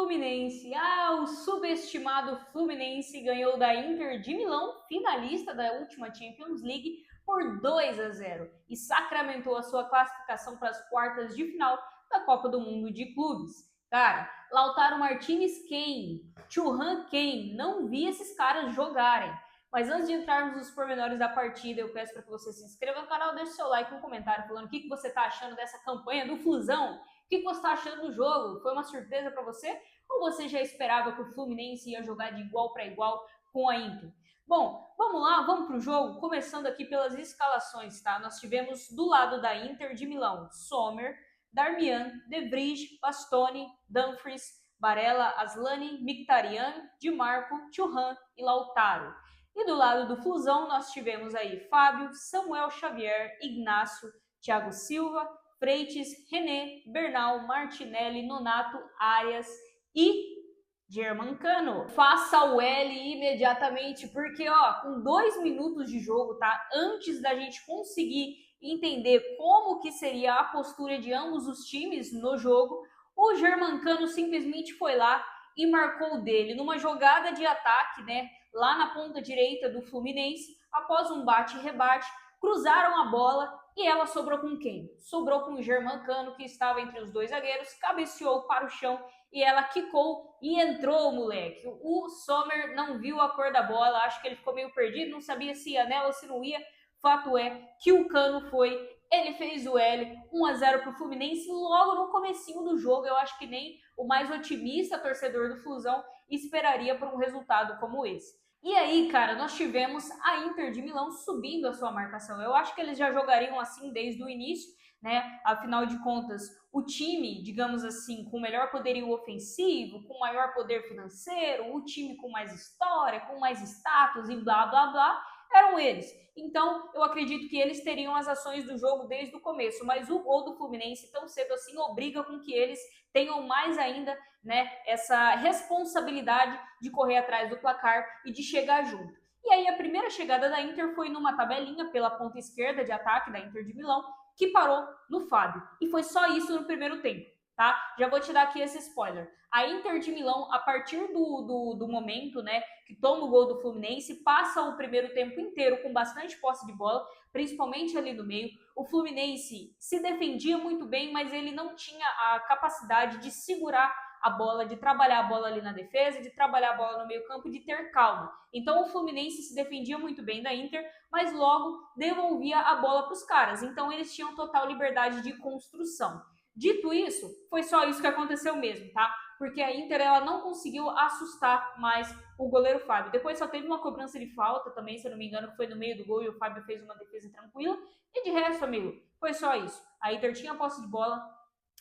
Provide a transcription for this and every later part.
Fluminense. O subestimado Fluminense ganhou da Inter de Milão, finalista da última Champions League, por 2-0 e sacramentou a sua classificação para as quartas de final da Copa do Mundo de Clubes. Cara, Lautaro Martinez quem? Thuram quem? Não vi esses caras jogarem. Mas antes de entrarmos nos pormenores da partida, eu peço para que você se inscreva no canal, deixe seu like e um comentário falando o que você está achando dessa campanha do Flusão. O que você está achando do jogo? Foi uma surpresa para você? Ou você já esperava que o Fluminense ia jogar de igual para igual com a Inter? Bom, vamos lá, vamos para o jogo, começando aqui pelas escalações, tá? Nós tivemos do lado da Inter de Milão, Sommer, Darmian, De Vrij, Bastoni, Dumfries, Barella, Aslani, Mkhitaryan, Di Marco, Thuram e Lautaro. E do lado do Flusão, nós tivemos aí Fábio, Samuel Xavier, Ignacio, Thiago Silva, Freitas, René, Bernal, Martinelli, Nonato, Arias e Germancano. Faça o L imediatamente, porque com 2 minutos de jogo, tá? Antes da gente conseguir entender como que seria a postura de ambos os times no jogo, o Germancano simplesmente foi lá e marcou o dele numa jogada de ataque, né? Lá na ponta direita do Fluminense, após um bate e rebate, cruzaram a bola e ela sobrou com quem? Sobrou com o Germancano, que estava entre os dois zagueiros, cabeceou para o chão e ela quicou e entrou, moleque. O Sommer não viu a cor da bola, acho que ele ficou meio perdido, não sabia se ia nela ou se não ia. Fato é que o Cano foi, ele fez o L, 1-0 para o Fluminense logo no comecinho do jogo. Eu acho que nem o mais otimista torcedor do Flusão esperaria por um resultado como esse. E aí, cara, nós tivemos a Inter de Milão subindo a sua marcação. Eu acho que eles já jogariam assim desde o início, né? Afinal de contas, o time, digamos assim, com melhor poderio ofensivo, com maior poder financeiro, o time com mais história, com mais status e blá, blá, blá, eram eles. Então, eu acredito que eles teriam as ações do jogo desde o começo, mas o gol do Fluminense tão cedo assim obriga com que eles tenham mais ainda, né, essa responsabilidade de correr atrás do placar e de chegar junto. E aí a primeira chegada da Inter foi numa tabelinha pela ponta esquerda de ataque da Inter de Milão, que parou no Fábio. E foi só isso no primeiro tempo, tá? Já vou te dar aqui esse spoiler. A Inter de Milão, a partir do momento, né, que toma o gol do Fluminense, passa o primeiro tempo inteiro com bastante posse de bola, principalmente ali no meio. O Fluminense se defendia muito bem, mas ele não tinha a capacidade de segurar a bola, de trabalhar a bola ali na defesa, de trabalhar a bola no meio campo, de ter calma. Então o Fluminense se defendia muito bem da Inter, mas logo devolvia a bola para os caras. Então eles tinham total liberdade de construção. Dito isso, foi só isso que aconteceu mesmo, tá? Porque a Inter ela não conseguiu assustar mais o goleiro Fábio. Depois só teve uma cobrança de falta também, se eu não me engano, que foi no meio do gol e o Fábio fez uma defesa tranquila. E de resto, amigo, foi só isso. A Inter tinha posse de bola,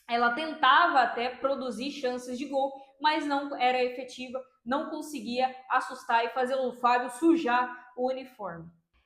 ela tentava até produzir chances de gol, mas não era efetiva, não conseguia assustar e fazer o Fábio sujar o uniforme.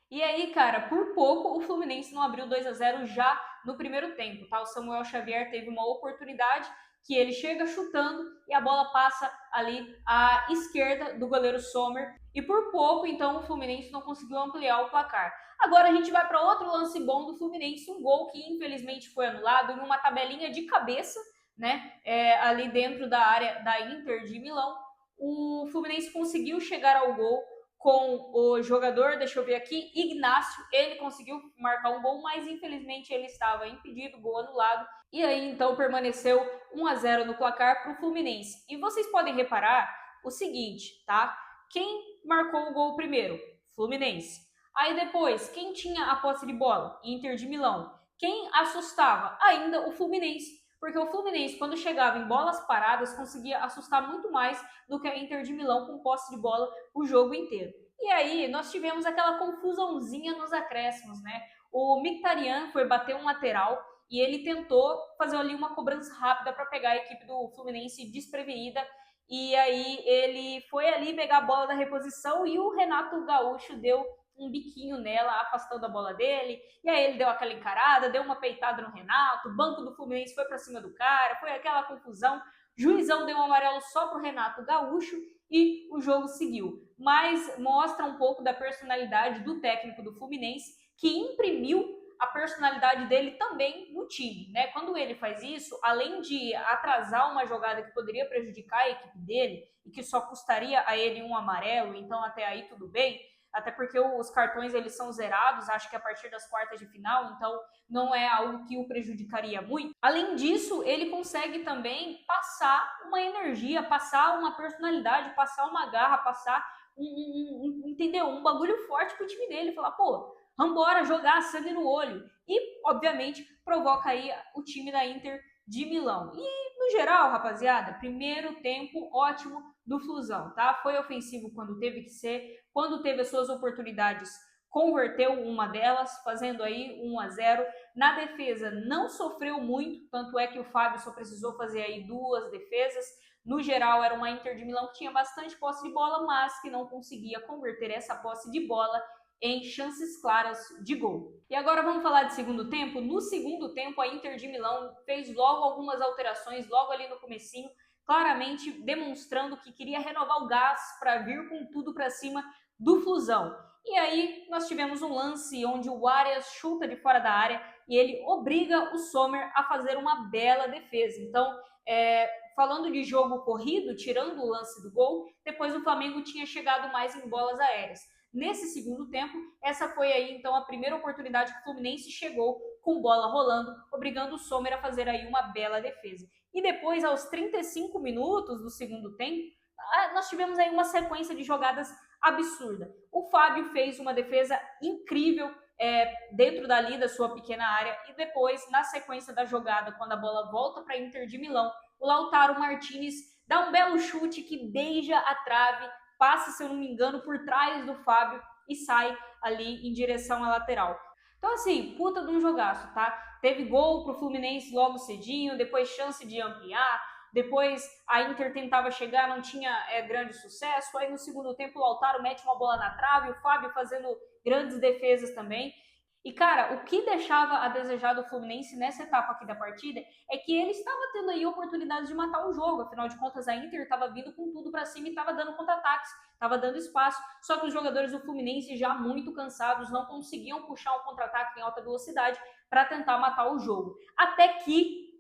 E aí, cara, por pouco o Fluminense não abriu 2-0 já no primeiro tempo, tá? O Samuel Xavier teve uma oportunidade que ele chega chutando e a bola passa ali à esquerda do goleiro Sommer. E por pouco, então, o Fluminense não conseguiu ampliar o placar. Agora a gente vai para outro lance bom do Fluminense, um gol que infelizmente foi anulado em uma tabelinha de cabeça, né? Ali dentro da área da Inter de Milão. O Fluminense conseguiu chegar ao gol com o jogador, deixa eu ver aqui, Ignacio, ele conseguiu marcar um gol, mas infelizmente ele estava impedido, gol anulado, e aí então permaneceu 1-0 no placar para o Fluminense. E vocês podem reparar o seguinte, tá? Quem marcou o gol primeiro? Fluminense. Aí depois, quem tinha a posse de bola? Inter de Milão. Quem assustava? Ainda o Fluminense. Porque o Fluminense, quando chegava em bolas paradas, conseguia assustar muito mais do que a Inter de Milão com posse de bola o jogo inteiro. E aí, nós tivemos aquela confusãozinha nos acréscimos, né? O Mkhitaryan foi bater um lateral e ele tentou fazer ali uma cobrança rápida para pegar a equipe do Fluminense desprevenida. E aí, ele foi ali pegar a bola da reposição e o Renato Gaúcho deu um biquinho nela, afastando a bola dele, e aí ele deu aquela encarada, deu uma peitada no Renato, o banco do Fluminense foi para cima do cara, foi aquela confusão, juizão deu um amarelo só pro Renato Gaúcho e o jogo seguiu. Mas mostra um pouco da personalidade do técnico do Fluminense, que imprimiu a personalidade dele também no time, né? Quando ele faz isso, além de atrasar uma jogada que poderia prejudicar a equipe dele e que só custaria a ele um amarelo, então até aí tudo bem, até porque os cartões eles são zerados, acho que a partir das quartas de final, então não é algo que o prejudicaria muito. Além disso, ele consegue também passar uma energia, passar uma personalidade, passar uma garra, passar entendeu? Um bagulho forte pro time dele, falar, pô, vambora jogar sangue no olho. E, obviamente, provoca aí o time da Inter de Milão. E, no geral, rapaziada, primeiro tempo ótimo do Flusão, tá? Foi ofensivo quando teve que ser, quando teve as suas oportunidades, converteu uma delas, fazendo aí 1-0. Na defesa, não sofreu muito, tanto é que o Fábio só precisou fazer aí 2 defesas. No geral, era uma Inter de Milão que tinha bastante posse de bola, mas que não conseguia converter essa posse de bola em chances claras de gol. E agora vamos falar de segundo tempo. No segundo tempo, a Inter de Milão fez logo algumas alterações, logo ali no comecinho, claramente demonstrando que queria renovar o gás para vir com tudo para cima do Flusão. E aí nós tivemos um lance onde o Arias chuta de fora da área e ele obriga o Sommer a fazer uma bela defesa. Então, falando de jogo corrido, tirando o lance do gol, depois o Flamengo tinha chegado mais em bolas aéreas. Nesse segundo tempo, essa foi aí então a primeira oportunidade que o Fluminense chegou com bola rolando, obrigando o Sommer a fazer aí uma bela defesa. E depois, aos 35 minutos do segundo tempo, nós tivemos aí uma sequência de jogadas absurda. O Fábio fez uma defesa incrível dentro dali da sua pequena área e depois, na sequência da jogada, quando a bola volta para a Inter de Milão, o Lautaro Martinez dá um belo chute que beija a trave, passa, se eu não me engano, por trás do Fábio e sai ali em direção à lateral. Então, assim, puta de um jogaço, tá? Teve gol pro Fluminense logo cedinho, depois chance de ampliar, depois a Inter tentava chegar, não tinha grande sucesso, aí no segundo tempo o Lautaro mete uma bola na trave, o Fábio fazendo grandes defesas também. E, cara, o que deixava a desejar do Fluminense nessa etapa aqui da partida é que ele estava tendo aí oportunidades de matar o jogo. Afinal de contas, a Inter estava vindo com tudo para cima e estava dando contra-ataques, estava dando espaço. Só que os jogadores do Fluminense, já muito cansados, não conseguiam puxar um contra-ataque em alta velocidade para tentar matar o jogo. Até que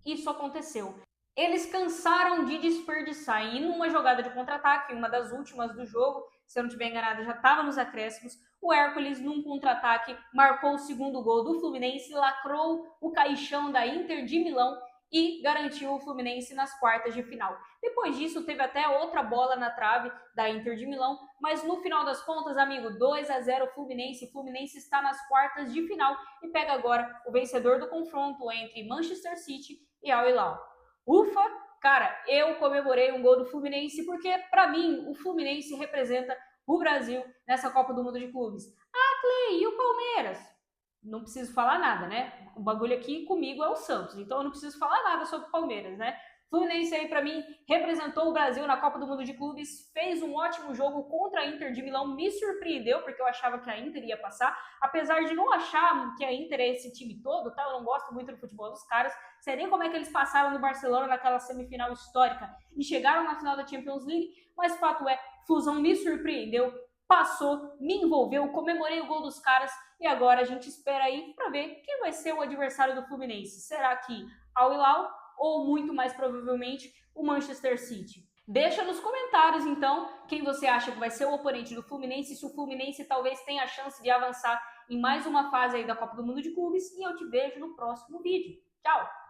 isso aconteceu. Eles cansaram de desperdiçar em uma jogada de contra-ataque, uma das últimas do jogo, se eu não estiver enganada, já estava nos acréscimos. O Hércules, num contra-ataque, marcou o segundo gol do Fluminense, lacrou o caixão da Inter de Milão e garantiu o Fluminense nas quartas de final. Depois disso, teve até outra bola na trave da Inter de Milão, mas no final das contas, amigo, 2-0 Fluminense. Fluminense está nas quartas de final e pega agora o vencedor do confronto entre Manchester City e Al Hilal. Ufa, cara, eu comemorei um gol do Fluminense porque, para mim, o Fluminense representa o Brasil nessa Copa do Mundo de Clubes. Ah, Clay, e o Palmeiras? Não preciso falar nada, né? O bagulho aqui comigo é o Santos, então eu não preciso falar nada sobre o Palmeiras, né? Fluminense aí, para mim, representou o Brasil na Copa do Mundo de Clubes, fez um ótimo jogo contra a Inter de Milão, me surpreendeu, porque eu achava que a Inter ia passar, apesar de não achar que a Inter é esse time todo, tá? Eu não gosto muito do futebol dos caras, sei nem como é que eles passaram no Barcelona naquela semifinal histórica e chegaram na final da Champions League, mas fato é, Flusão me surpreendeu, passou, me envolveu, comemorei o gol dos caras e agora a gente espera aí para ver quem vai ser o adversário do Fluminense. Será que Al Hilal ou muito mais provavelmente o Manchester City? Deixa nos comentários, então, quem você acha que vai ser o oponente do Fluminense, se o Fluminense talvez tenha a chance de avançar em mais uma fase aí da Copa do Mundo de Clubes, e eu te vejo no próximo vídeo. Tchau!